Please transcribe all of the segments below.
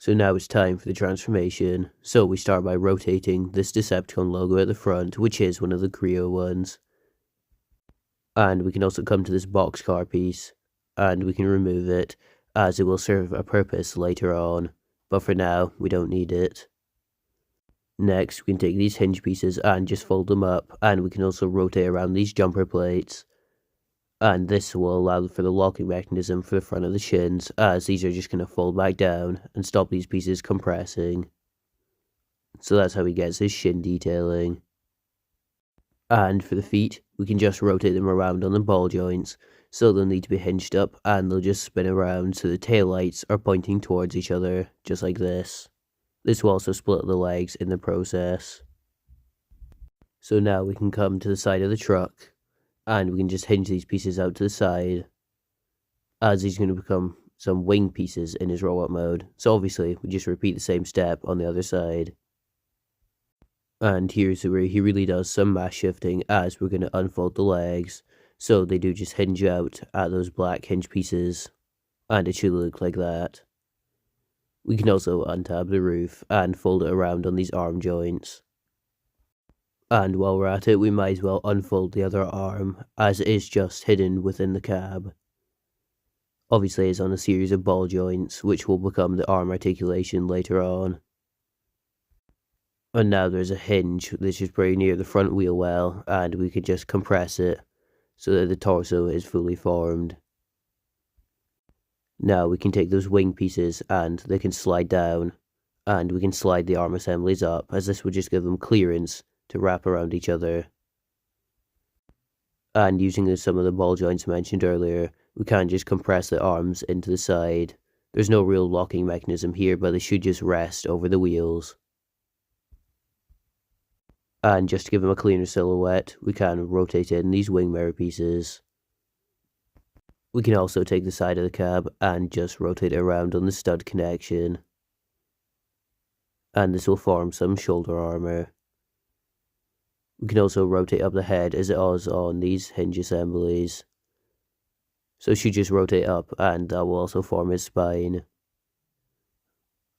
So now it's time for the transformation. So we start by rotating this Decepticon logo at the front, which is one of the Creo ones. And we can also come to this boxcar piece, and we can remove it, as it will serve a purpose later on. But for now, we don't need it. Next, we can take these hinge pieces and just fold them up, and we can also rotate around these jumper plates. And this will allow for the locking mechanism for the front of the shins, as these are just going to fold back down and stop these pieces compressing. So that's how he gets his shin detailing. And for the feet, we can just rotate them around on the ball joints, so they'll need to be hinged up and they'll just spin around so the tail lights are pointing towards each other, just like this. This will also split the legs in the process. So now we can come to the side of the truck, and we can just hinge these pieces out to the side, as he's going to become some wing pieces in his robot mode. So obviously, we just repeat the same step on the other side. And here's where he really does some mass shifting, as we're going to unfold the legs, so they do just hinge out at those black hinge pieces, and it should look like that. We can also untab the roof and fold it around on these arm joints. And while we're at it, we might as well unfold the other arm, as it is just hidden within the cab. Obviously it's on a series of ball joints, which will become the arm articulation later on. And now there's a hinge which is pretty near the front wheel well, and we can just compress it so that the torso is fully formed. Now we can take those wing pieces and they can slide down, and we can slide the arm assemblies up, as this would just give them clearance to wrap around each other. And using some of the ball joints mentioned earlier, we can just compress the arms into the side. There's no real locking mechanism here, but they should just rest over the wheels. And just to give them a cleaner silhouette, we can rotate in these wing mirror pieces. We can also take the side of the cab and just rotate it around on the stud connection. And this will form some shoulder armor. We can also rotate up the head as it is on these hinge assemblies. So it should just rotate up, and that will also form his spine.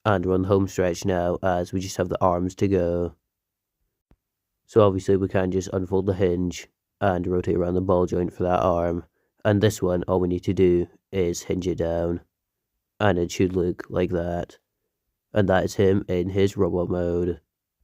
And we're on the home stretch now, as we just have the arms to go. So obviously we can just unfold the hinge and rotate around the ball joint for that arm. And this one, all we need to do is hinge it down, and it should look like that. And that is him in his robot mode.